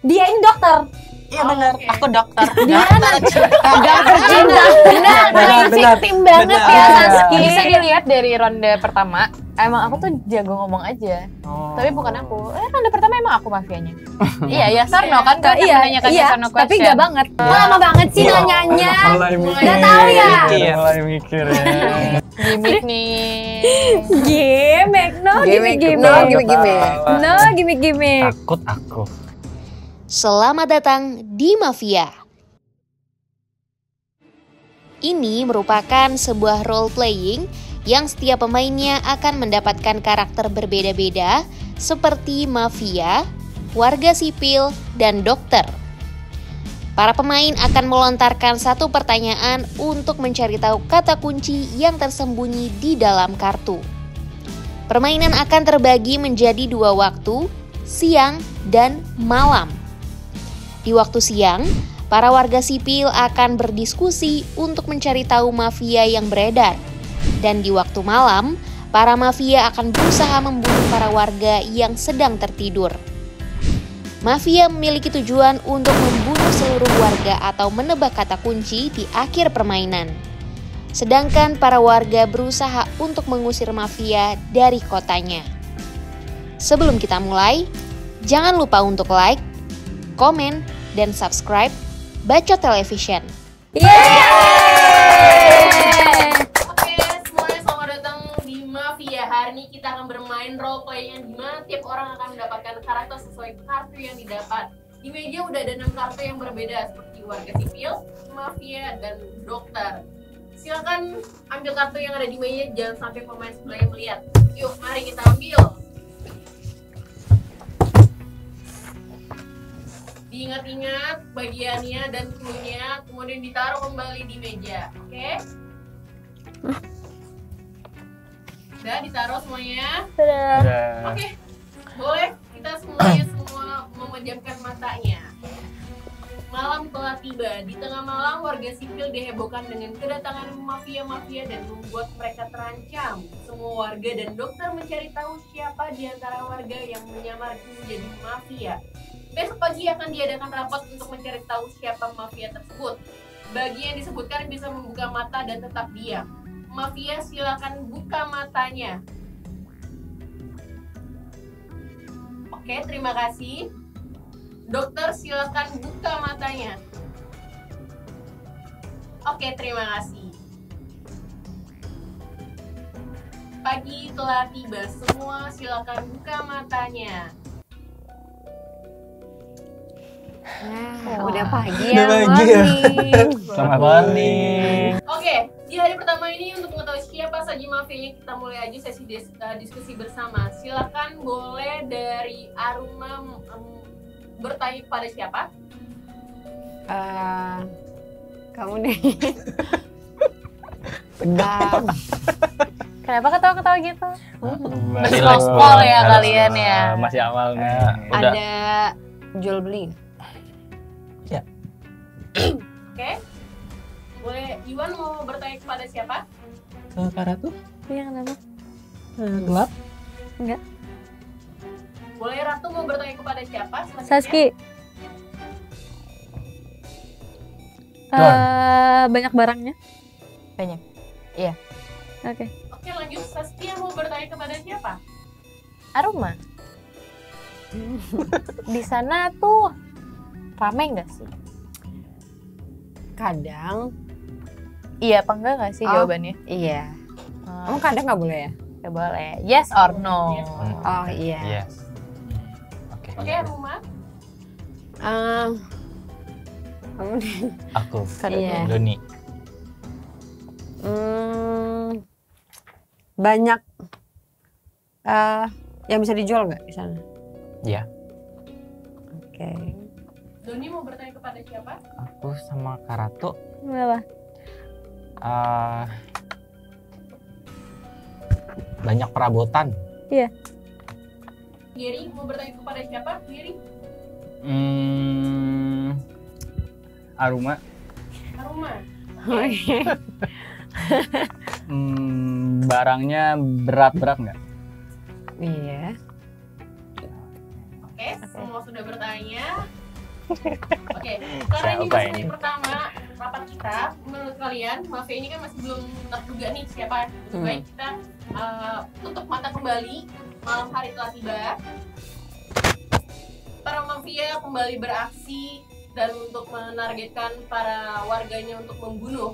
Dia ini dokter. Iya benar. Okay. Aku dokter. Dia benar tim banget ya Saski. Bisa dilihat dari ronde pertama. Emang aku tuh jago ngomong aja. Tapi bukan aku. Ronde pertama emang aku mafianya. Iya, ya Sarno kan kan menanyakan Sarno question. Tapi gak banget. Lama banget sih nanyanya. Gak tahu ya. Mulai mikir ya. Gimik nih. Gimik. Takut aku. Selamat datang di Mafia. Ini merupakan sebuah role playing yang setiap pemainnya akan mendapatkan karakter berbeda-beda seperti mafia, warga sipil, dan dokter. Para pemain akan melontarkan satu pertanyaan untuk mencari tahu kata kunci yang tersembunyi di dalam kartu. Permainan akan terbagi menjadi 2 waktu, siang dan malam. Di waktu siang, para warga sipil akan berdiskusi untuk mencari tahu mafia yang beredar. Dan di waktu malam, para mafia akan berusaha membunuh para warga yang sedang tertidur. Mafia memiliki tujuan untuk membunuh seluruh warga atau menebak kata kunci di akhir permainan. Sedangkan para warga berusaha untuk mengusir mafia dari kotanya. Sebelum kita mulai, jangan lupa untuk like, komen, dan subscribe Bacot Television. Oke, semuanya selamat datang di Mafia. Hari ini kita akan bermain role play yang dimana tiap orang akan mendapatkan karakter sesuai kartu yang didapat. Di meja udah ada 6 kartu yang berbeda seperti warga sipil, mafia, dan dokter. Silakan ambil kartu yang ada di meja, jangan sampai pemain sebelahnya melihat. Yuk, mari kita ambil. Diingat-ingat bagiannya dan clue-nya, kemudian ditaruh kembali di meja, oke? Udah ditaruh semuanya? Oke, boleh kita semuanya memejamkan matanya. Malam telah tiba. Di tengah malam, warga sipil dihebohkan dengan kedatangan mafia-mafia dan membuat mereka terancam. Semua warga dan dokter mencari tahu siapa di antara warga yang menyamar menjadi mafia. Besok pagi akan diadakan rapat untuk mencari tahu siapa mafia tersebut. Bagi yang disebutkan bisa membuka mata dan tetap diam. Mafia silakan buka matanya. Oke, terima kasih. Dokter silakan buka matanya. Oke, terima kasih. Pagi telah tiba, semua silakan buka matanya. Udah pagi Udah ya, pagi ya. morning. Selamat morning. Oke, di hari pertama ini untuk mengetahui siapa saja mafianya, kita mulai aja sesi diskusi bersama. Silakan boleh dari Aruma bertanya kepada siapa? Kamu deh. Kenapa ketawa-ketawa gitu? Masih Berskol ya kalian ya. Masih awal nih. Ada jual beli. Oke. Boleh Iwan mau bertanya kepada siapa? Ke Ratu? Iya, kenapa? Gelap? Enggak. Boleh Ratu mau bertanya kepada siapa? Selanjutnya? Saski. Banyak barangnya? Banyak. Iya. Oke. Oke, lanjut. Saskia mau bertanya kepada siapa? Aruma. Di sana tuh rame nggak sih? Kadang. Iya apa enggak nggak sih jawabannya? Iya. Kamu kadang nggak boleh ya? Nggak boleh. Yes or no? Yes or no. Oh iya. Yes. Oke. Oke, Ruma. Kamu deh. Aku. Iya. Doni. Banyak yang bisa dijual nggak di sana? Iya. Oke. Doni mau bertanya kepada siapa? Aku sama Kak Ratu. Kenapa? Banyak perabotan. Iya. Giri mau bertanya kepada siapa? Giri? Aruma. Aruma. Oke. Barangnya berat-berat nggak? Iya. Oke, semua sudah bertanya. Oke, karena ini Siapa masih ini? hari pertama rapat kita, menurut kalian mafia ini kan masih belum terduga nih siapa. Lebih baik kita tutup mata kembali, malam hari telah tiba. Para mafia kembali beraksi dan untuk menargetkan para warganya untuk membunuh.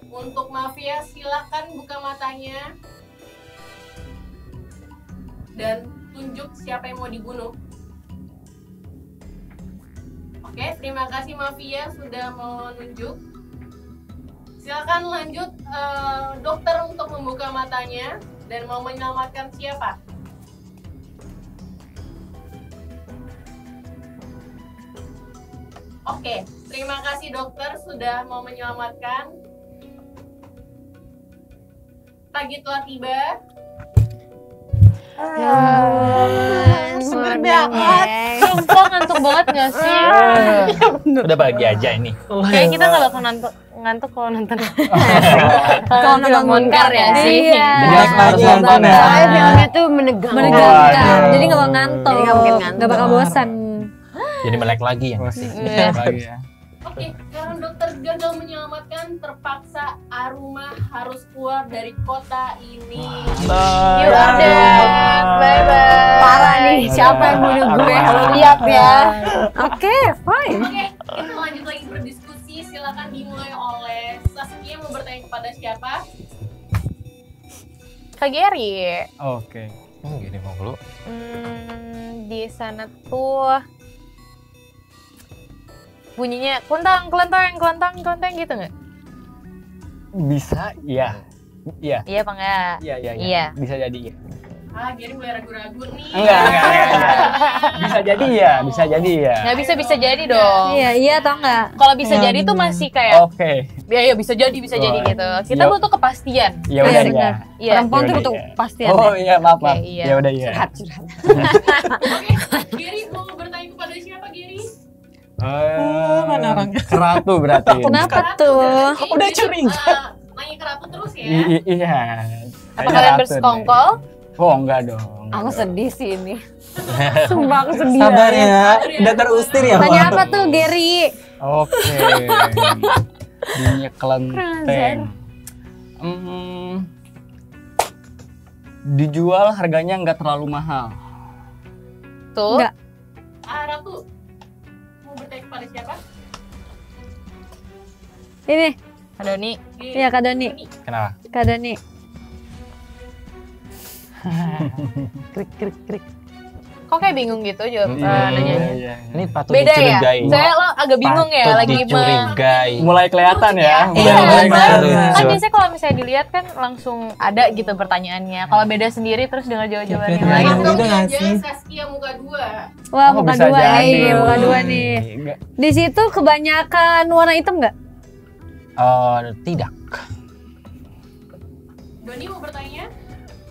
Untuk mafia silakan buka matanya dan tunjuk siapa yang mau dibunuh. Oke, terima kasih mafia sudah menunjuk. Silakan lanjut dokter untuk membuka matanya dan mau menyelamatkan siapa? Oke, terima kasih dokter sudah mau menyelamatkan. Pagi telah tiba. Seger banget. Sumpah ngantuk banget gak sih? Udah pagi aja ini. Kayak kita gak bakal ngantuk kalau nonton. Kalau nonton Monkar ya sih. Iya. Jadi harus nonton ya. Soalnya filmnya tuh menegangkan. Waduh. Jadi nggak bakal ngantuk. Jadi nggak mungkin ngantuk. Nggak bakal bosan. Jadi melek lagi ya. Iya. Pagi ya. Oke, karena dokter gagal menyelamatkan, terpaksa Aruma harus keluar dari kota ini. You are dead. Bye-bye. Parah nih, siapa yang bunuh gue? Lihat ya. Oke, fine. Oke, kita lanjut lagi berdiskusi. Silakan dimulai oleh Saskia. Mau bertanya kepada siapa? Kak Geri. Oke. Gini mau lu. Di sana tuh bunyinya kelentang gitu nggak? Bisa, iya. Iya. Iya apa enggak? Iya. Bisa jadi ya. Gary mulai ragu-ragu nih. Enggak. Bisa jadi ya, bisa jadi ya. Nggak bisa jadi dong. Iya atau enggak? Kalau bisa jadi tuh masih kayak Oke. ya bisa jadi gitu. Kita Iya. butuh kepastian. Ya udah Iya, ya. Iya. Perempuan tuh Yaudah, butuh iya. kepastian. Oh iya, maaf. Oke, iya. Ya udah ya. Curhat. Oke, Gary mau bertanya kepada siapa, Gary? Mana orangnya? Keratu berarti. Kenapa Ratu, tuh? berarti Udah Gary, curiga. nanya ke Ratu terus ya. Iya. Apa kalian bersekongkol? Oh enggak dong. Aku sedih sih ini. Sumpah aku sedih. Sabar banget. ya, udah terusir ya. Tanya Bang? apa tuh, Gary? Oke. Bunyi kelenteng. Dijual harganya nggak terlalu mahal. Tuh. Enggak. Ratu mau bertanya kepada siapa? Ini, Kak Doni. Gary. iya Kak Doni. Kenapa? Kak Doni. Kok kayak bingung gitu jawab nanyanya? Iya. Ini patut Beda ya? dicurigai. Saya lo agak bingung ya Patut lagi dicurigai. Mulai kelihatan ya. Iya, Mulai kan kelihatan. biasanya kalau misalnya dilihat kan langsung ada gitu pertanyaannya. Kalau beda sendiri terus dengar jawaban yang lain. Gitu Atau nggak sih? jangan Saskia muka 2. Wah, Oh, muka bisa dua jadi. nih, muka dua nih. Enggak. Di situ kebanyakan warna hitam nggak? Tidak. Doni mau bertanya?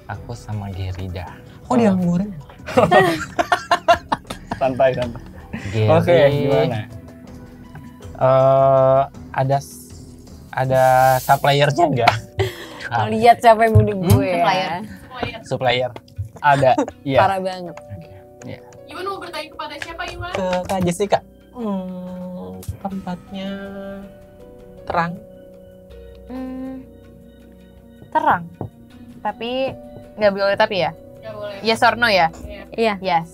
Aku sama Gerida. Oh dianggurin. Santai. Gary. Oke, gimana? Ada suppliernya enggak? Lihat siapa yang bunuh gue supplier. ya. Supplier. Ada. Iya. Parah banget. Iwan mau bertanya kepada siapa, Iwan? Ke Kak Jessica. Tempatnya terang. Terang. Tapi nggak boleh tapi ya? Gak boleh. Yes or no ya? Ya. Iya. Yes.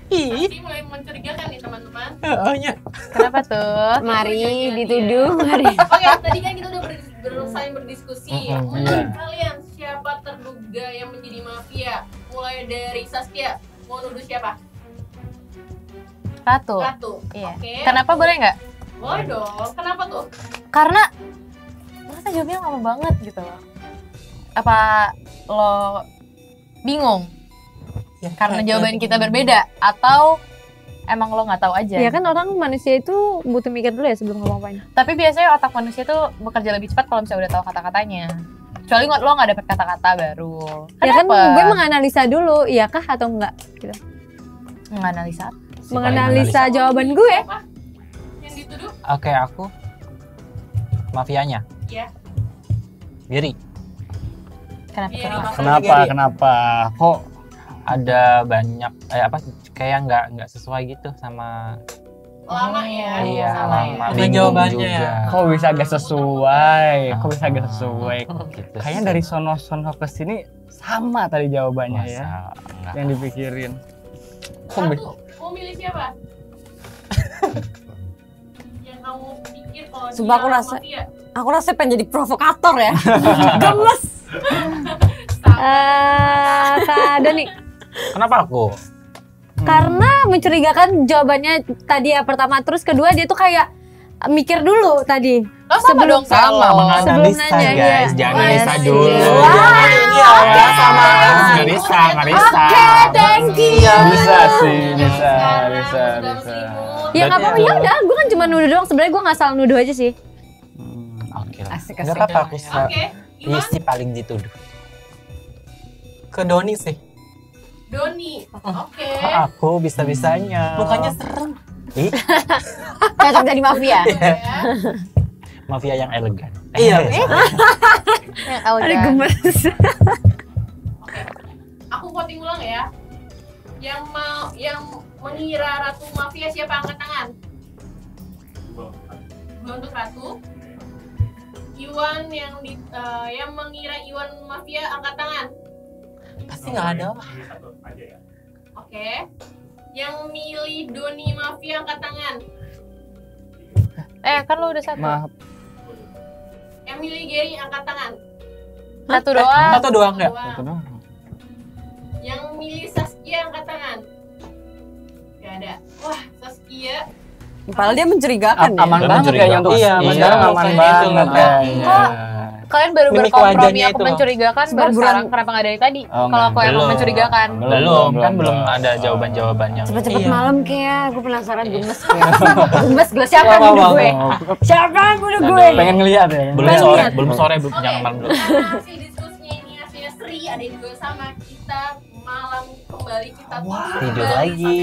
Pasti mulai mencurigakan nih teman-teman. Heehnya. Kenapa tuh? Mari dituduh, mari. Oke, tadi kan kita udah saling berdiskusi. Menurut Iya. kalian siapa terduga yang menjadi mafia? Mulai dari Saskia, mau nuduh siapa? Ratu. Ratu. Iya. Oke. Kenapa boleh nggak? Boleh dong. Kenapa tuh? Karena masa jawabnya lama banget gitu loh. Apa lo bingung Ya, karena jawaban kita berbeda atau emang lo nggak tahu aja? Ya kan orang manusia itu butuh mikir dulu ya sebelum ngomong-ngapain. Tapi biasanya otak manusia tuh bekerja lebih cepat kalau misalnya udah tahu kata-katanya. Kecuali lo nggak dapet kata-kata baru. Ya kan Kenapa? gue menganalisa dulu, iya kah atau enggak gitu. menganalisa. Menganalisa jawaban gue. Siapa yang dituduh? Oke, aku mafianya. Ya. Gary. Kenapa? Gary. Kenapa? Kenapa? Kok ada banyak kayak nggak sesuai gitu sama. Lama ya. Iya, lama. Dengan jawabannya ya. Kok bisa agak sesuai? Kok bisa agak sesuai? Gitu Kayaknya sih. dari sono ke sini sama tadi jawabannya ya. Masa enggak. Yang dipikirin. Kok bisa? Satu, mau milih siapa? Yang kamu pikir kalau Sumpah dia aku rasa mafia? Aku rasa pengen jadi provokator ya. Gemes. Kak Doni. Kenapa aku? Karena mencurigakan jawabannya tadi ya pertama, terus kedua dia tuh kayak mikir dulu tadi. Oh sama dong Sama menganalisa nanya, guys, iya. jangan Oh, analisa iya. dulu. Wah, Iya, sama Marisa. thank you. Bisa sih, bisa. Ya nggak apa-apa, ya udah, gue kan cuma nuduh doang. Sebenarnya gue nggak salah nuduh aja sih. Oke lah. Asik, Enggak asik. apa-apa aku Oke, Iman, Isi paling dituduh. Ke Doni sih. Doni. Oke. Aku bisa-bisanya. Mukanya serem. Ih, Cocok jadi mafia. Ya. mafia yang elegan. Iya. Ada gemes. Aku voting ulang ya. Yang mengira Ratu Mafia siapa, angkat tangan? Gua untuk Ratu. Iwan yang mengira Iwan Mafia, angkat tangan. Pasti nggak ada. Oke. Yang milih Doni Mafia, angkat tangan. Kan lo udah satu. Maaf. Yang milih Gary, angkat tangan. Satu doang. Satu doang ya. Satu doang. Yang milih Saskia, angkat tangan. Gak ada. Wah, Saskia. Padahal dia mencurigakan ya. Aman banget kayaknya untuk Iya, sekarang aman makanya itu banget nggak kayaknya. Kok kalian baru Mimik berkompromi wajahnya aku itu loh. mencurigakan baru sekarang, kenapa nggak dari tadi? Oh, Kalau aku emang mencurigakan. Belum, kan belum ada jawaban-jawabannya. Cepet-cepet Iya. malam kayak gue penasaran gemes. Gemes gue siapa yang bunuh gue? Siapa yang bunuh gue? Pengen ngeliat ya. Belum Pengen sore, lihat. belum sore, belum jangan malam dulu. Hasil diskusinya ini hasilnya seri, ada yang juga sama. Kita malam kembali kita Tidur lagi.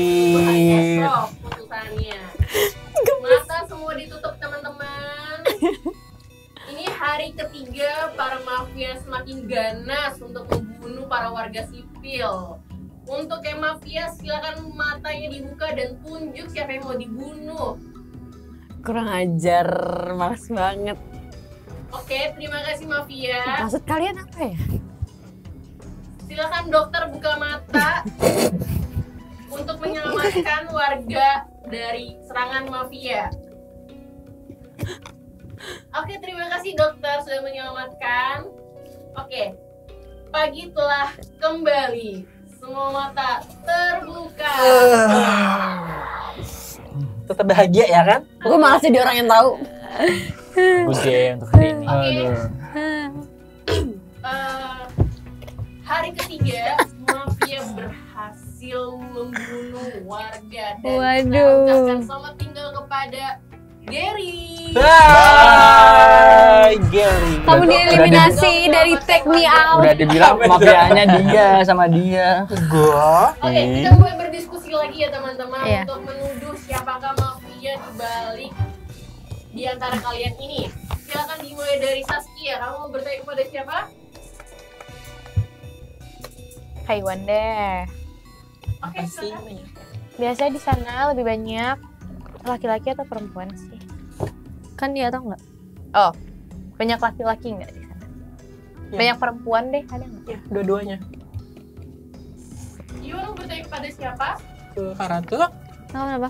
Esok putusannya. Mata semua ditutup teman-teman. Ini hari ketiga para mafia semakin ganas untuk membunuh para warga sipil. Untuk yang mafia silakan matanya dibuka dan tunjuk siapa yang mau dibunuh. Kurang ajar, males banget. Oke, terima kasih mafia. Maksud kalian apa ya? Silakan dokter buka mata untuk menyelamatkan warga dari serangan mafia. Oke, terima kasih dokter sudah menyelamatkan. Oke, pagi telah kembali. Semua mata terbuka. Tetap bahagia ya kan? Gue malas jadi orang yang tahu. Oke, untuk hari ini. Oke. Hari ketiga, mafia berhasil membunuh warga dan kita ucapkan selamat tinggal kepada Gary. Bye, Gary. Kamu dieliminasi dari Take Me Out. Udah dibilang mafianya dia sama dia. Gua. Oke, kita mulai berdiskusi lagi ya teman-teman Iya. untuk menuduh siapakah mafia di balik di antara kalian ini. Silakan dimulai dari Saskia. Kamu mau bertanya kepada siapa? Haiwan deh. Oke, silakan. Biasanya di sana lebih banyak laki-laki atau perempuan sih? Kan dia tau nggak? Oh, banyak laki-laki nggak di sana? Ya. Banyak perempuan deh, ada nggak? Ya, dua-duanya. Iwan mau bertanya kepada siapa? Ke Karatu. Kenapa?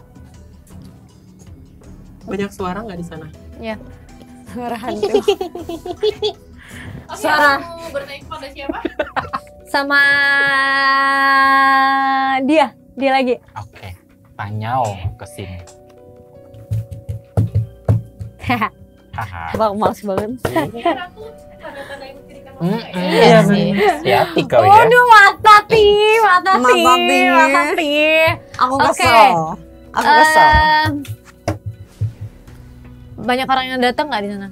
Banyak suara nggak di sana? Iya. Suara hantu. Oke, Sarah. kamu mau bertanya kepada siapa? Sama dia lagi. Oke, Panyau kesini. Haha, Haha. bang males banget. Ini Ratu tanda-tanda yang mencirikan mafia ya? Iya sih. Hati-hati kau ya. Waduh, mata ti. Aku Oke. kesel. Aku kesel. Banyak orang yang datang nggak di sana?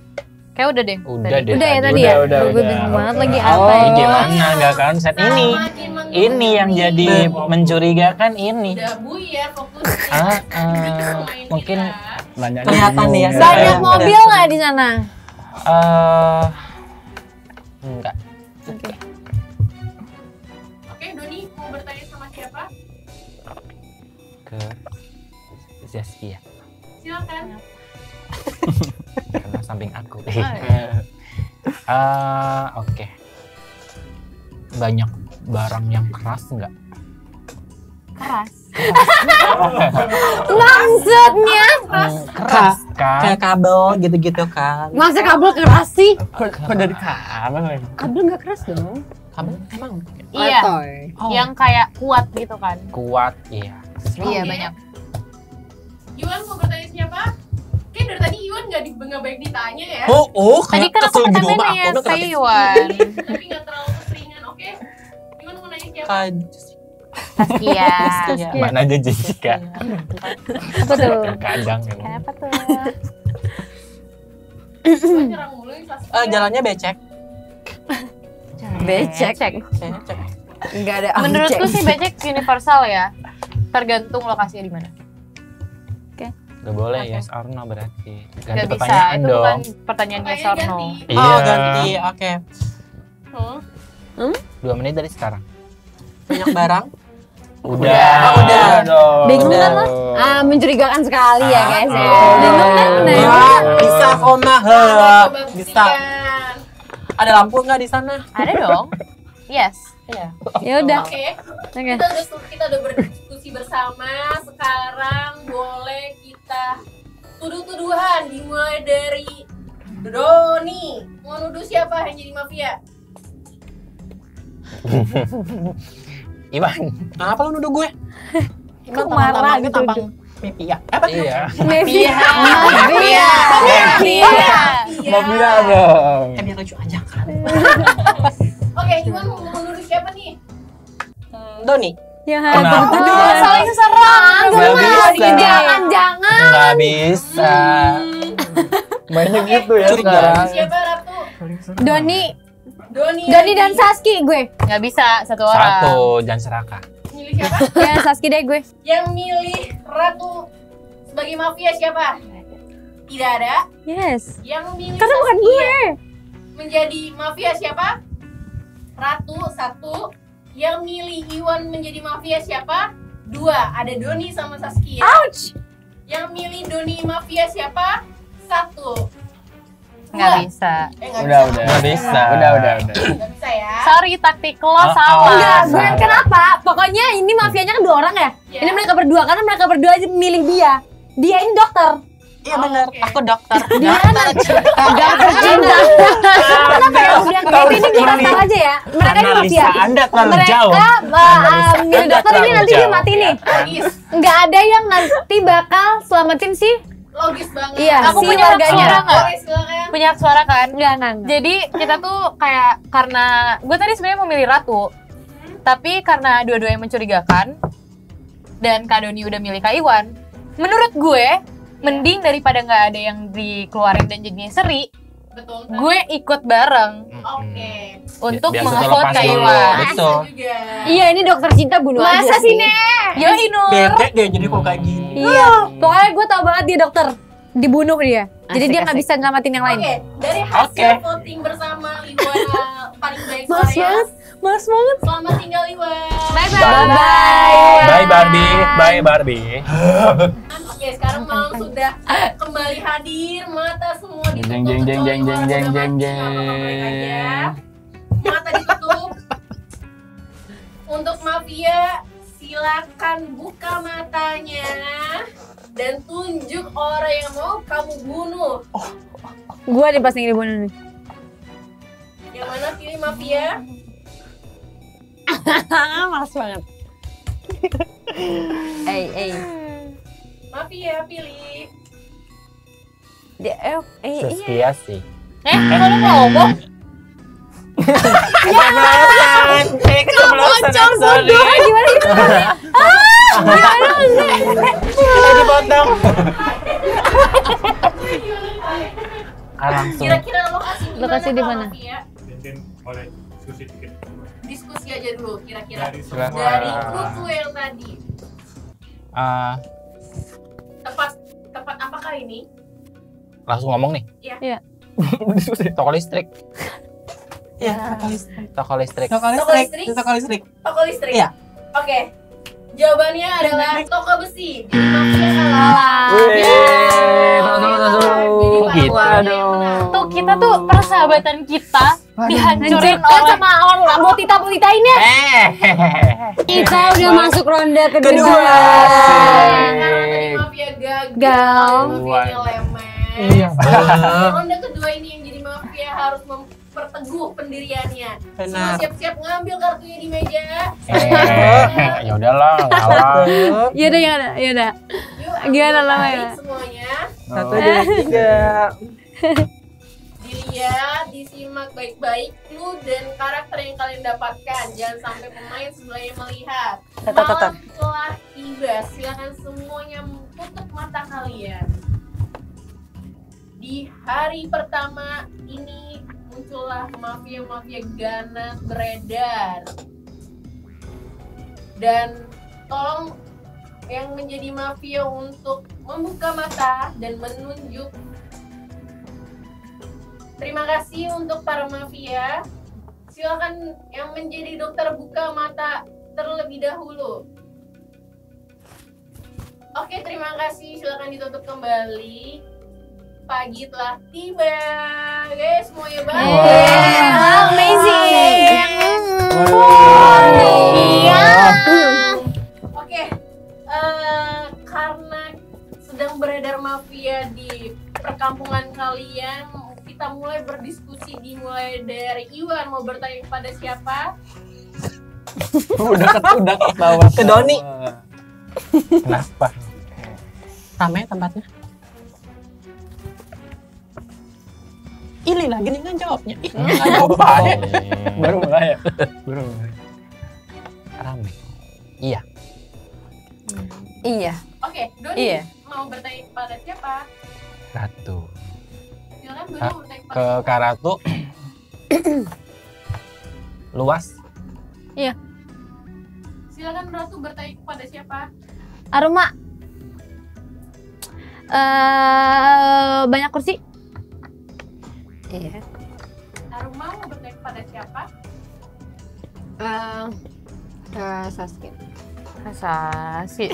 Kayak udah deh. Udah tadi. deh. Udah ya tadi Udah, ya? udah. Gue bingung banget lagi Oh, apa ya? gimana? Nggak kan set ini. Semakin menggelap. Ini yang jadi mencurigakan ini. Udah buyar fokusnya. Ah, Pemain mungkin kita. Nanyanya Kelihatan nih ya. bingung. Banyak mobil nggak di sana? Enggak. Oke, Doni mau bertanya sama siapa? Zaskia. Silakan. Karena samping aku. Oke. Banyak barang yang keras nggak? Keras. Maksudnya? Keras kan? Kayak kabel gitu-gitu kan. Masa kabel keras sih? Kok dari kabel lagi? Kabel nggak keras dong. Kabel emang. Iya. Oh. Yang kayak kuat gitu kan. Kuat, iya. Iya Oke. banyak. Iwan mau bertanya siapa? Kayak dari tadi Iwan nggak baik ditanya ya. Tadi kan aku kesel gitu pertama sama nanya aku, ke Iwan. Tapi nggak terlalu keseringan, oke? Iwan mau nanya siapa? Saskia. Mana aja Jessica. Apa tuh? Terkadang gitu. Kenapa tuh? Iwan nyerang mulu nih Saskia. Jalannya becek. Becek. Becek. Enggak ada Menurutku sih becek universal ya. Tergantung lokasinya di mana. Gak boleh Oke. yes or no berarti. Gak Ganti bisa. pertanyaan Itu dong. bukan pertanyaan yes or no. ganti. Iya. Oh, ganti. Oke. 2 menit dari sekarang. Banyak barang. Udah. Udah dong. Bingung kan lo? Mencurigakan sekali ya guys ya. Bingung kan? Bisa koma. Coba Bisa. buktikan. Ada lampu nggak di sana? Ada dong. Yes. Iya. Ya udah. Oke. Oke. Kita udah berdiskusi bersama. Sekarang boleh kita tuduh-tuduhan dimulai dari Doni. Mau nuduh siapa yang jadi mafia? Iwan. Apa lu nuduh gue? Kok marah gitu? Tampang pipi ya? Apa? Iya. Mafia. Mafia. Mafia dong. Biar lucu aja kan. Oke, Iwan mau nuduh siapa nih? Doni. Ya, Kenapa? Saling serang. Nggak bisa. Jangan. Nggak bisa. Mainnya gitu ya Curiga. sekarang. Siapa Ratu? Doni dan yang Saski gue. Nggak bisa satu orang. Satu, jangan serakah. milih siapa? Ya Saski deh gue. Yang milih Ratu sebagai mafia siapa? Tidak ada. Yes. Yang milih Karena bukan Saskia gue. menjadi mafia siapa? Ratu 1. Yang milih Iwan menjadi mafia siapa? 2. Ada Doni sama Saskia. Ouch. Yang milih Doni mafia siapa? 1. Nggak bisa. Nggak Udah. Nggak bisa. Udah. Nggak bisa ya. Sorry, taktik lo Oh, salah. Enggak, gue kenapa? Pokoknya ini mafianya kan 2 orang ya. Ya. Ini mereka berdua karena mereka berdua aja milih dia. Dia ini dokter. Iya benar. oke. Aku dokter. Dia dokter cinta. Kenapa ya aku bilang kayak ini gue kasih tahu aja ya. Mereka ini mafia. Analisa Anda terlalu Mereka jauh. milih dokter ini terlalu nanti dia jauh. mati nih. Logis. Nggak ada yang nanti bakal selamatin sih. Logis banget. Iya, Aku si punya hak warganya. suara nggak? Oke, silakan. Punya hak suara kan? Enggak. Jadi kita tuh kayak karena gue tadi sebenarnya mau milih Ratu, tapi karena dua-duanya mencurigakan dan Kak Doni udah milih Kak Iwan, menurut gue mending daripada nggak ada yang dikeluarin dan jadinya seri, Betul. gue ikut bareng Oke. untuk Biar mengevote setelah Kak dulu. Iwan. Betul. Juga. Iya ini dokter cinta bunuh aja Masa sih Nek? Yoi Nur. Bete deh jadi kok kayak gini. Iya. Pokoknya gue tau banget dia dokter. Dibunuh dia. Jadi Asik, dia nggak asik. bisa nyelamatin yang lain. Oke, dari hasil Oke. voting bersama Iwan paling baik Mas suaranya. banget. Mas banget. Selamat tinggal Iwan. Bye-bye. Bye Barbie. Bye Barbie. Oke, sekarang malam sudah kembali hadir. Mata semua ditutup. Jeng, jeng, jeng, kecuali jeng, jeng, Iwan jeng, sudah jeng, mati. Nggak apa-apa, baik aja. Mata ditutup. Untuk mafia, silakan buka matanya dan tunjuk orang yang mau kamu bunuh. Gue nih pas yang dibunuh nih. Yang mana pilih mafia? Males banget. Mafia pilih. Dia iya. Saskia sih. Kok lu ngomong? Kebelasan. Sorry. Gimana gitu? Kita dipotong. Langsung. Kira-kira lokasi Lokasi di mana? Mafia? Mungkin boleh diskusi dikit. Diskusi aja dulu kira-kira. Dari semua Dari kruku yang tadi. Tempat apakah ini? Langsung ngomong nih. Iya. Toko listrik. Iya, toko listrik. Toko listrik. Toko Toko listrik. listrik? Toko listrik. Toko listrik? Iya. Oke. Jawabannya adalah toko besi. Jadi mafia Gitu. Tuh kita tuh persahabatan kita dihancurin sama orang botita-botita ini. Kita udah masuk ronde kedua. Karena tadi mafia gagal, mafianya lemes. Iya. Ronde kedua ini yang jadi mafia harus memperteguh pendiriannya. Semua Benar. siap-siap ngambil kartunya di meja. Ya udahlah, ngalah. Yaudah. Yuk, Gimana ambil namanya? tarik semuanya. 1, 2, 3. Dilihat, disimak baik-baik clue dan karakter yang kalian dapatkan. Jangan sampai pemain sebelahnya melihat. Malam telah tiba, silakan semuanya tutup mata kalian. Di hari pertama ini muncullah mafia-mafia ganas beredar. Dan tolong yang menjadi mafia untuk membuka mata dan menunjuk. Terima kasih untuk para mafia. Silakan yang menjadi dokter buka mata terlebih dahulu. Oke, terima kasih. Silakan ditutup kembali. Pagi telah tiba. Guys, semuanya baik. Amazing. Oke, karena sedang beredar mafia di perkampungan kalian, kita mulai berdiskusi. Dimulai dari Iwan, mau bertanya kepada siapa? Udah ketawa. Ke Doni. Kenapa? Ramai tempatnya. Ini lagi nih nggak jawabnya. Baru mulai ya? Baru mulai. Rame. Iya. Iya. Oke, Doni Iya. mau bertanya kepada siapa? Ratu. Silakan Doni mau bertanya kepada Ke Karatu. Luas. Silakan Ratu bertanya kepada siapa? Aroma. Banyak kursi. Iya. Aruma mau bertanya kepada siapa? Saskia. Asasi.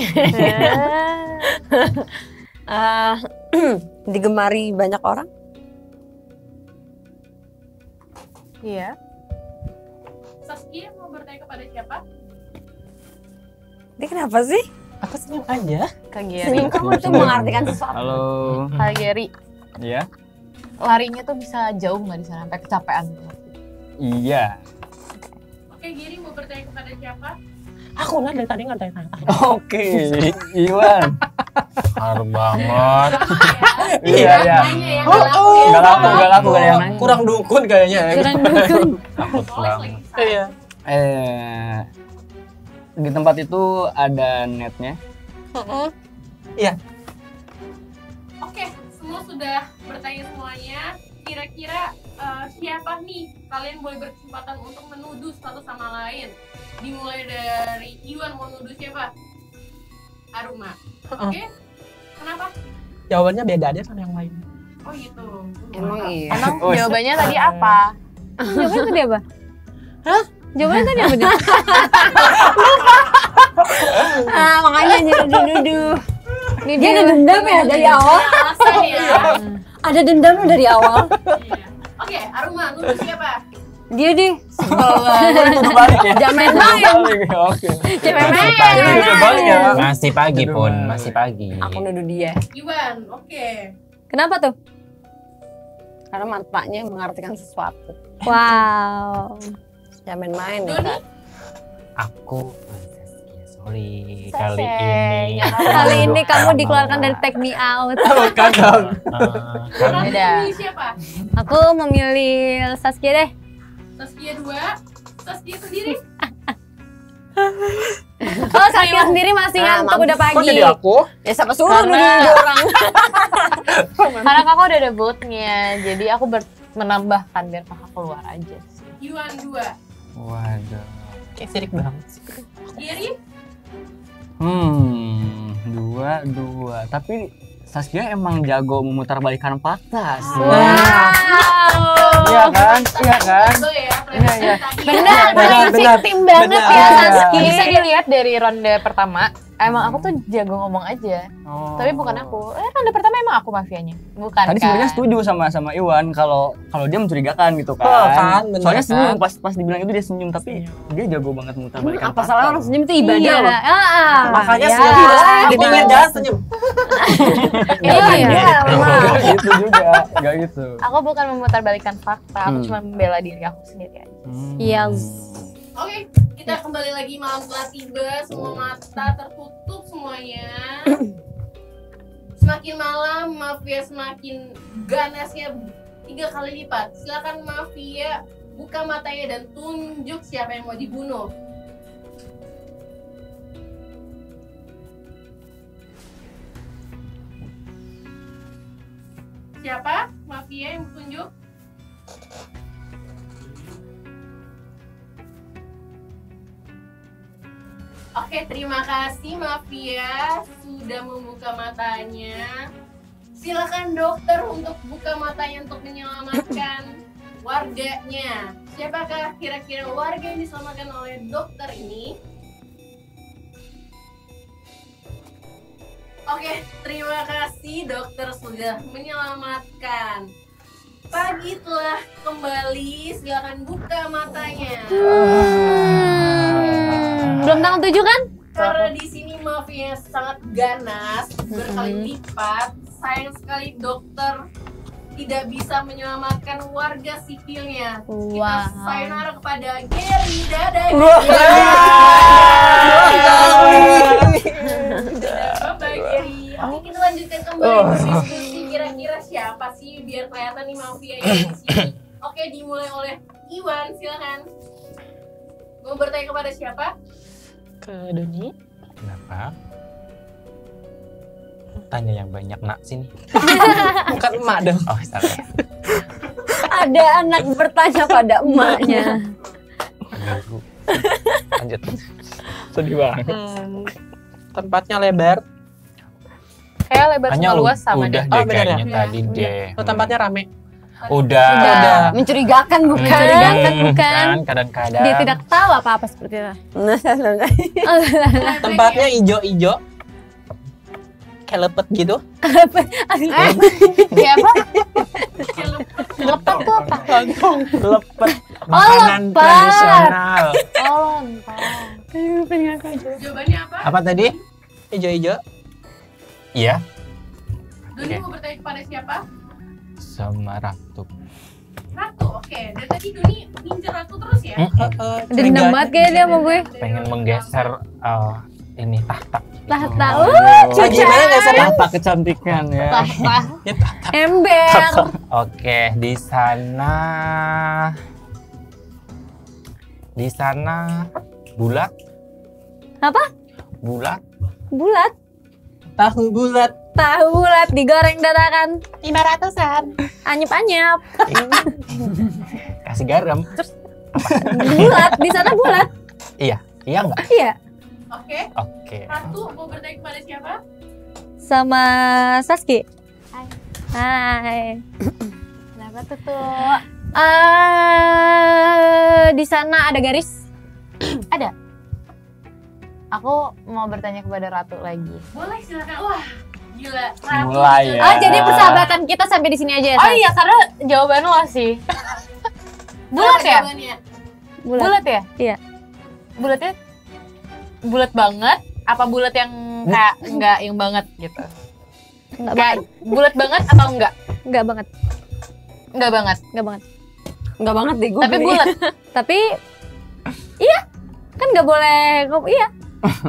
Digemari banyak orang. Iya. Saskia mau bertanya kepada siapa? Dia kenapa sih? Aku senyum aja. Kak Geri. Senyum kamu itu mengartikan sesuatu. Halo. Kak Geri. Iya. Larinya tuh bisa jauh nggak di sana sampai kecapean. Iya. Oke, Giri mau bertanya kepada siapa? Aku lah dari tadi nggak tanya. Oke. Iwan. Harum banget. Iya. Iya. Nggak laku gak ada yang nanya. Kurang dukun kayaknya. Kurang dukun. Takut banget. Iya. Di tempat itu ada netnya. Oke, semua sudah bertanya semuanya. Kira-kira siapa nih? Kalian boleh berkesempatan untuk menuduh satu sama lain. Dimulai dari Iwan, mau nuduh siapa? Aruma. Oke. Kenapa? Jawabannya beda dia sama yang lain. Oh gitu. Emang iya. Emang jawabannya tadi apa? Jawabannya tadi apa? Hah? Jawabannya tadi apa dia? Makanya jadi nuduh. Dia ada dendam ya dari awal. Alasan ya. Ada dendam dari awal. Iya. Oke, Aruma, nuduh siapa? Dia deh. Udah balik ya? Jangan main. Oke. Balik ya? Masih pagi pun, masih pagi. Aku nuduh dia. Iwan, oke. Kenapa tuh? Karena matanya mengartikan sesuatu. Wow. Jangan main-main ya, Doni? Kak. Aku sorry Sasek. kali ini. Kali ini kamu dikeluarkan dari Take Me Out. Bukan dong. Ratu Beda. memilih siapa? Aku memilih Saskia deh. Saskia 2, Saskia sendiri. Oh, Saskia sendiri masih ngantuk udah Kok pagi. jadi aku? Ya siapa suruh nuduh orang. Karena kakak udah ada vote-nya, jadi aku menambahkan biar kakak keluar aja sih. Iwan 2. Waduh. Kayak sirik banget. Giri? Dua. Tapi Saskia emang jago memutarbalikan fakta sih. Iya kan? Iya kan? Betul ya, Iya. tadi. Benar, Benar, prinsip benar. tim banget Benar. ya Iya. Saskia. Bisa dilihat dari ronde pertama, Emang aku tuh jago ngomong aja. Tapi bukan aku. Ronde pertama emang aku mafianya. Bukan Tadi kan? sebenarnya setuju sama Iwan kalau dia mencurigakan gitu kan. Oh, kan, bener Soalnya kan? senyum pas dibilang itu dia senyum tapi dia jago banget mutar balikan. Apa salah orang senyum itu ibadah Iya. loh. Makanya Ya. senyum. Di Benar. pinggir jalan senyum. Iya. Gak gitu juga, gak gitu. Aku bukan memutarbalikkan fakta, aku cuma membela diri aku sendiri aja. Yes. Oke, kita kembali lagi malam telah tiba, semua mata tertutup semuanya. Semakin malam, mafia semakin ganasnya 3 kali lipat. Silakan mafia buka matanya dan tunjuk siapa yang mau dibunuh. Siapa mafia yang tunjuk? Oke, terima kasih mafia sudah membuka matanya. Silakan dokter untuk buka matanya untuk menyelamatkan warganya. Siapakah kira-kira warga yang diselamatkan oleh dokter ini? Oke, terima kasih dokter sudah menyelamatkan. Pagi telah kembali, silakan buka matanya. Belum tanggal 7 kan? Karena di sini mafia sangat ganas berkali lipat, sayang sekali dokter tidak bisa menyelamatkan warga sipilnya. Kita sayonara kepada Gary. Dadah. Bye Gary. Oke, kita lanjutkan kembali diskusi kira-kira siapa sih biar kelihatan nih mafia yang di sini. Oke, dimulai oleh Iwan, silakan. Mau bertanya kepada siapa? Ke Doni. Kenapa? Tanya yang banyak nak sini. Bukan emak dong. Oh, salah ya. Ada anak bertanya pada emaknya. Ganggu. Lanjut. Sedih banget. Tempatnya lebar. Kayak lebar Hanya sama luas sama udah deh. deh bener ya? kayaknya tadi deh. Oh, tempatnya rame. Udah. Mencurigakan bukan? Mencurigakan bukan? Kadang-kadang. Dia tidak tahu apa-apa seperti itu. Tempatnya ijo-ijo. Kayak lepet gitu. Siapa? Lepet tuh apa? Lepet. Makanan lepet. tradisional. Oh, lontong. Jawabannya apa? Apa tadi? Ijo-ijo. Iya. Doni Oke. mau bertanya kepada siapa? Sama Ratu. Ratu, oke. Dan tadi Doni ngincer Ratu terus ya? Dendam banget kayaknya dia sama gue. Pengen menggeser ini tahta. Tahu. Gimana gesernya? Tahta kecantikan ya. Ember. Oke, di sana bulat. Apa? Bulat. Bulat. Tahu bulat. Tahu bulat digoreng dadakan. 500-an. Anyep-anyep. Kasih garam. Bulat. Di sana bulat. Iya enggak? Iya. Oke. Oke. Ratu mau bertanya kepada siapa? Sama Saski. Hai. Kenapa tuh? Di sana ada garis. Ada. Aku mau bertanya kepada Ratu lagi. Boleh silakan. Wah, gila. Ratu Mulai bisa- ya. Oh, jadi persahabatan kita sampai di sini aja ya. Oh Sas? iya, karena jawaban lo sih. Bulat ya? Jawabannya. Bulat ya? Iya. Bulatnya bulat banget? Apa bulat yang kayak enggak yang banget gitu? Enggak Kayak banget. bulat banget atau enggak? Enggak banget. Enggak banget. Enggak banget. Enggak banget deh gue. Tapi bulat. Tapi iya. Kan enggak boleh iya.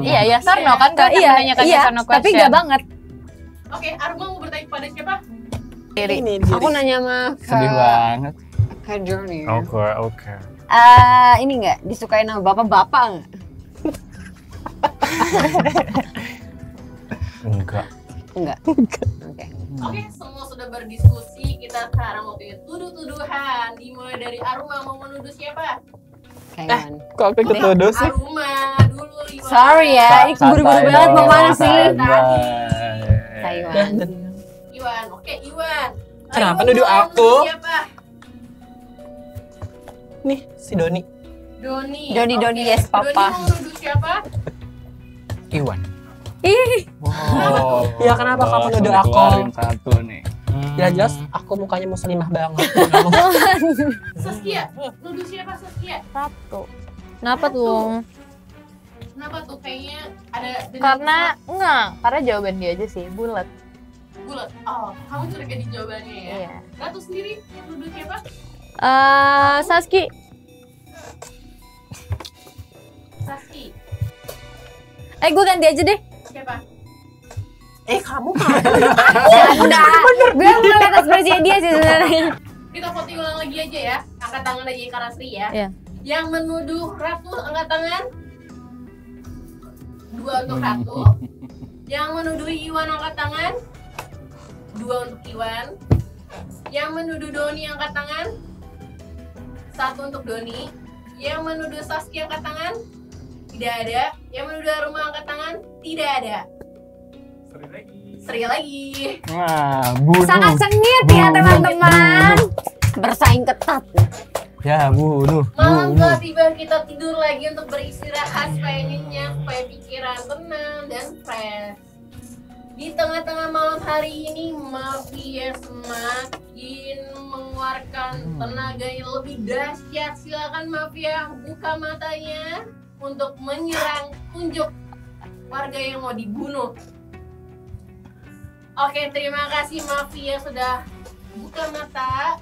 Iya, ya Sarno kan kan Iya, menanyakan iya. Sarno Tapi question. enggak banget. Oke, Arma mau bertanya kepada siapa? Diri. Ini Aku nanya sama Sedih banget. Kak Johnny. Oke. Ini enggak disukain sama bapak-bapak enggak? Enggak. Enggak. Oke. Oke, semua sudah berdiskusi. Kita sekarang waktunya tuduh-tuduhan. Dimulai dari Aruma mau menuduh siapa? Kayaknya. Kok aku ketuduh sih? Aruma dulu. Iwan. Sorry ya, ini buru-buru banget mau mana sih? Tadi. Taiwan. Iwan, oke Iwan. Kenapa Iwan nuduh mau aku? menuduh Siapa? Nih, si Doni. Doni. Doni, Oke. Doni, yes, papa. Doni mau menuduh siapa? Iwan. Ih, Wow. Ya, kenapa kamu Langsung nuduh aku? dikeluarin satu nih. Jelas aku mukanya muslimah banget. Saskia, nuduh siapa Saskia? Ratu. kenapa tuh? Kenapa tuh kayaknya ada Karena jawaban dia aja sih, bulat. bulat. Oh, kamu curiga di jawabannya ya? Iya. Ratu sendiri nuduh siapa? Saski. Saski. Gue ganti aja deh. Siapa? Kamu Udah. Gue mau lihat ekspresinya dia sih sebenarnya. Kita voting ulang lagi aja ya. Angkat tangan aja Karasri ya. Iya. Yang menuduh Ratu angkat tangan. 2 untuk Ratu. Yang menuduh Iwan angkat tangan. 2 untuk Iwan. Yang menuduh Doni angkat tangan. 1 untuk Doni. Yang menuduh Saskia angkat tangan. Tidak ada. Yang menuduh Aruma angkat tangan. Tidak ada. Seri lagi. Wah, bunuh. Sangat sengit ya teman-teman. Bersaing ketat. Ya, bunuh. Malam telah tiba, kita tidur lagi untuk beristirahat supaya nyenyak, supaya pikiran tenang dan fresh. Di tengah-tengah malam hari ini, Mafia semakin mengeluarkan tenaga yang lebih dahsyat. Silakan Mafia buka matanya untuk menyerang tunjuk warga yang mau dibunuh. Oke, terima kasih Mafia sudah buka mata.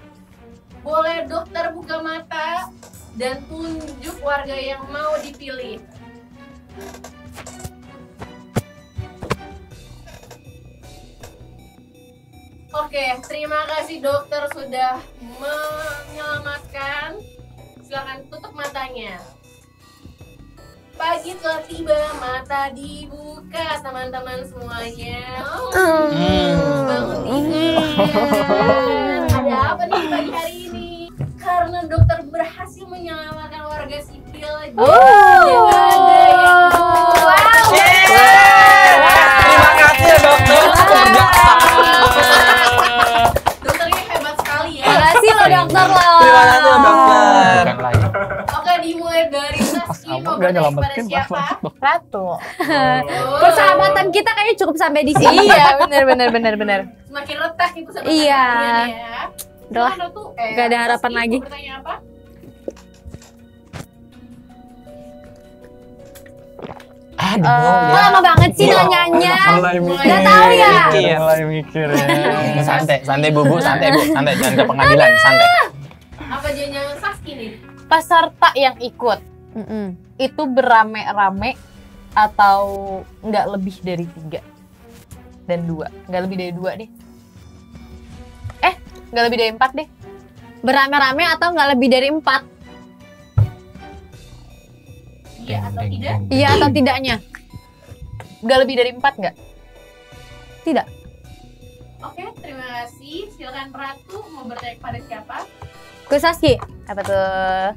Boleh dokter buka mata dan tunjuk warga yang mau dipilih. Oke, terima kasih dokter sudah menyelamatkan. Silakan tutup matanya. Pagi telah tiba, mata dibuka teman-teman semuanya. Bangun tidur. Ada apa nih pagi hari ini? Karena dokter berhasil menyelamatkan warga sipil. Jangan ada yang Terima kasih dokter. Dokternya hebat sekali ya. Makasih lo dokter lo. Terima kasih dokter. Bukan lagi. Oke, dimulai dari Saski. Kamu Mau gak bertanya kepada nyelamatin siapa? Ratu. Persahabatan kita kayaknya cukup sampai di sini. Iya, benar. Semakin retak nih persahabatan Iya. kalian ya. Udah, Silakan, Ratu. gak ada harapan Saski, lagi. mau bertanya apa? Kok lama banget sih nanyanya? Mulai mikir. Nggak tahu ya? Mulai mikir ya. Santai Bu, santai jangan ke pengadilan, santai. Apa jangan Saski nih? Peserta yang ikut Mm-mm. itu berame-rame atau nggak lebih dari 3 dan 2? Nggak lebih dari 2 deh. Nggak lebih dari 4 deh. Berame-rame atau nggak lebih dari 4? Iya atau tidak? Iya atau tidaknya? Nggak lebih dari 4 nggak? Tidak. Oke, terima kasih. Silakan Ratu mau bertanya kepada siapa? Ke Saski. Apa tuh?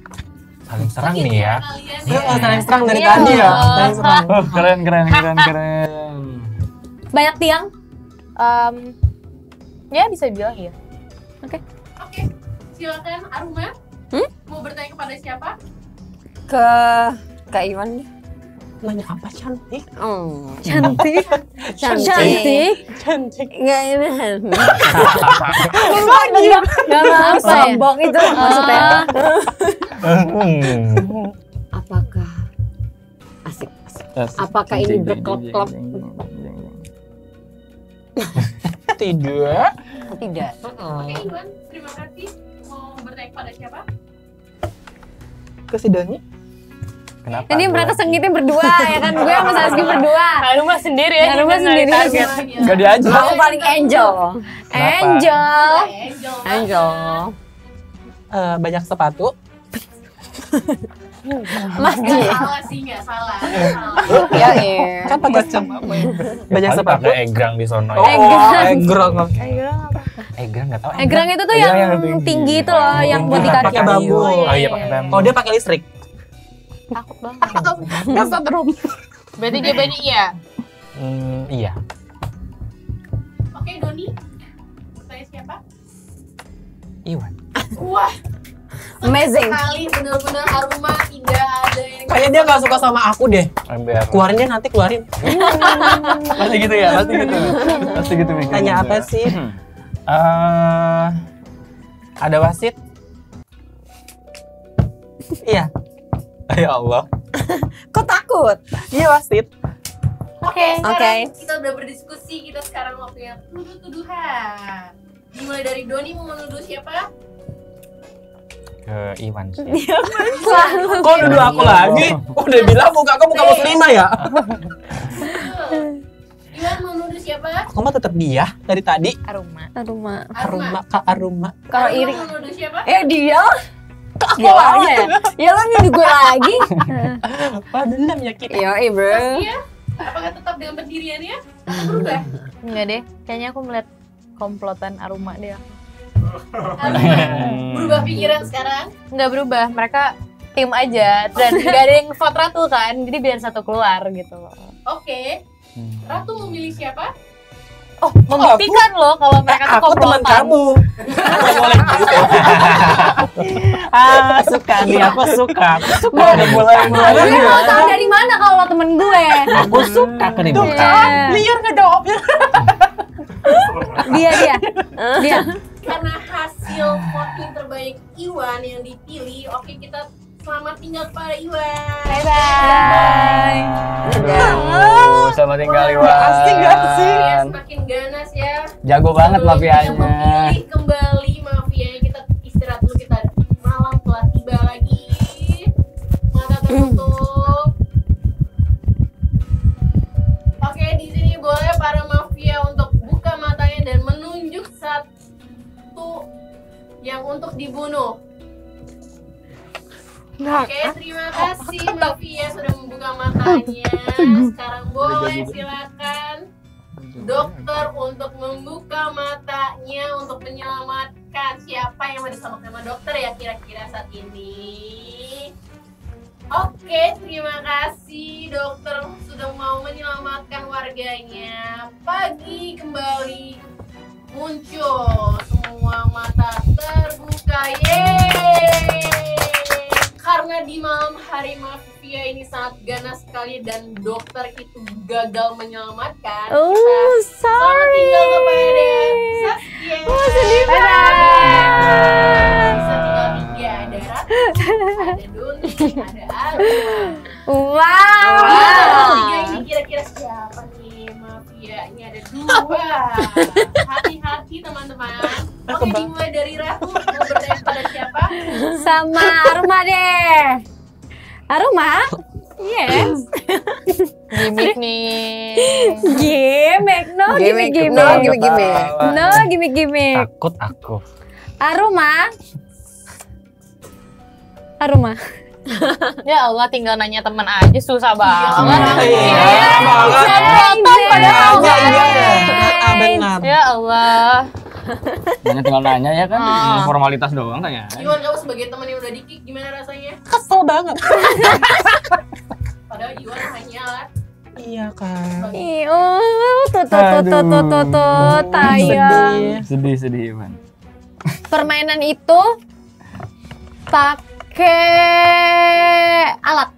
Saling serang nih ya. Kalian Saling serang dari Iya. tadi ya. Saling serang. Keren. Banyak tiang. Ya bisa bilang iya. Oke, silakan Aruma. Mau bertanya kepada siapa? Ke Kak Iwan nih. Nanya apa cantik? Cantik. Cantik. Enggak ini. Gak mau apa ya? Sombong itu maksudnya. Hmm. Apakah asik? Apakah ini berklop-klop? Tidak. Tidak. Oke, Iwan. Terima kasih. Mau bertanya kepada siapa? Ke si Doni. Kenapa? Ini gua? mereka sengitnya berdua ya kan? Gue sama Saski berdua. Rumah sendiri ya. Rumah sendiri. Gak diajak. Aku paling angel. Angel. Angel. Banyak sepatu. Nggak salah sih, nggak salah. Ya iya. Kan pakai banyak sepatu. Pakai egrang di sono. Oh, ya. egrang. Egrang nggak tahu. Egrang itu tuh yang tinggi itu loh, yang buat di kaki. Pakai bambu. Oh iya pakai bambu. Oh dia pakai listrik. Takut banget. Berarti jawabannya iya. Iya. Oke, Doni. Bertanya siapa? Iwan. Wah, Amazing. sekali benar-benar Aruma tidak ada yang Kayaknya dia nggak suka sama aku deh. Ember. Keluarinnya nanti keluarin. Pasti gitu ya, pasti gitu. Pasti gitu mikirnya. Tanya apa sih? Ada wasit? Iya. Ya Allah. Kok takut? Iya wasit. Oke, Oke. sekarang kita udah berdiskusi, kita sekarang waktunya tuduh-tuduhan. Dimulai dari Doni, mau menuduh siapa? Ke Iwan sih. Kok nuduh aku lagi? Udah bilang muka aku bukan muslimah ya? Iwan mau menuduh siapa? Aku mah tetap dia dari tadi. Aruma. Aruma. Aruma, Kak Aruma. Kalau Aruma iri. mau menuduh siapa? Dia? Aku Dia lagi. ya? Ya lo nuduh gue lagi? Wah dendam ya kita. Yoi bro. Iya. Apakah tetap dengan pendiriannya? Atau berubah? Enggak deh, kayaknya aku melihat komplotan Aruma deh. Aruma berubah pikiran sekarang? Nggak berubah, mereka tim aja dan nggak ada yang vote Ratu kan, jadi biar satu keluar gitu loh. Oke. Ratu memilih siapa? Oh, membuktikan loh kalau mereka tuh Aku teman komplotan. kamu. Nggak boleh gitu. Suka nih, aku suka. Udah mulai Gue mau tahu dari mana kalau lo temen gue. Aku suka Tuh keributan. kan, liar ngejawabnya. Dia. Karena hasil voting terbaik Iwan yang dipilih, oke kita selamat tinggal kepada Iwan. Bye. Sama tinggal Iwan. Asik gak sih? Ya, semakin ganas ya. Jago banget Sebelum kita mafianya. memilih kembali mafianya, kita istirahat dulu, kita malam telah tiba lagi. Mata tertutup. Oke, di sini boleh para mafia untuk buka matanya dan menunjuk satu yang untuk dibunuh. Oke, terima kasih mafia sudah membuka matanya. Sekarang boleh silakan dokter untuk membuka matanya untuk menyelamatkan siapa yang mau diselamatkan sama dokter ya kira-kira saat ini. Oke, terima kasih dokter sudah mau menyelamatkan warganya. Pagi kembali muncul, semua mata terbuka. Yeay! Karena di malam hari mafia ini sangat ganas sekali dan dokter itu gagal menyelamatkan. Selamat tinggal kepada Saskia. sedih Bisa tinggal 3, ada Ratu, ada Doni, ada Aruma. Wow. Tiga ini kira-kira siapa nih mafianya? Ada 2. Hati-hati teman-teman. Oke, dimulai dari Ratu. Mau bertanya pada siapa? Sama Aruma deh. Aruma? Yes. Gimik nih. Gimik. No gimik. No gimik. Takut aku. Aruma. Ya Allah, tinggal nanya teman aja susah banget. Padahal Benar. Ya Allah. Banyak tinggal nanya ya kan, formalitas doang kayaknya. Iwan, kamu sebagai teman yang udah di-kick gimana rasanya? Kesel banget. Padahal Iwan hanyalah Iya kan. tuh tayang. Sedih Iwan. Permainan itu pakai alat.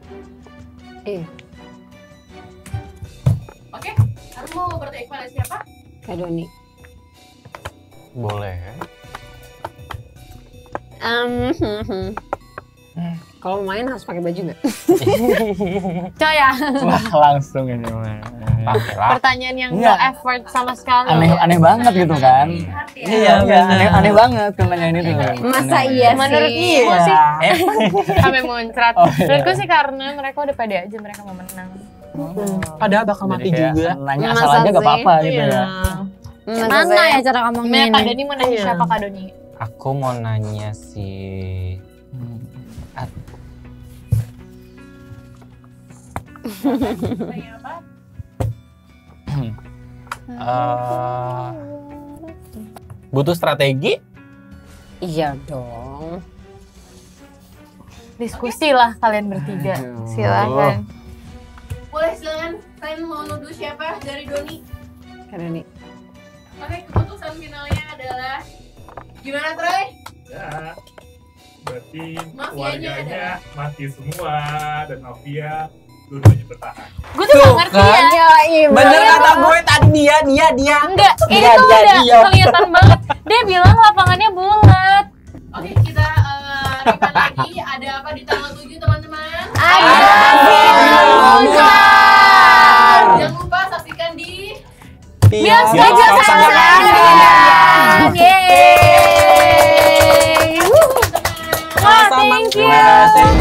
Oke, Aruma mau bertanya kepada siapa? Kak Doni. Boleh. Kalau main harus pakai baju nggak? Coy ya. Wah, langsung ini mah. Pakai lah. Pertanyaan yang Iya. no effort sama sekali. Aneh banget gitu kan. Hati Iya, Aneh banget kan nanyain itu. Masa iya sih? Menurutku sih sampai muncrat. Oh, iya. Menurutku sih karena mereka udah pede aja, mereka mau menang. Padahal bakal mati juga. Nanya Masa asal aja gak sih? apa-apa gitu ya. Mana ya cara ngomongnya Gimana Kak ini? Doni mau nanya siapa Kak Doni? Aku mau nanya si Tanya apa? butuh strategi? Iya dong. Diskusi lah kalian bertiga. Silakan. Boleh silakan, kalian mau nuduh siapa dari Doni? Kak Doni. Oke, keputusan finalnya adalah gimana Troy? Ya, Berarti Mafianya keluarganya mati semua dan mafia dua-duanya bertahan. Gue tuh gak ngerti ya. Bener kata gue tadi dia. Enggak, ini tuh udah kelihatan banget. Dia bilang lapangannya bulat. Oke, kita rewind lagi. Ada apa di tanggal 7 teman-teman? Jangan lupa saksikan di Bioskop Sasaran. Yeay. Wah, thank you.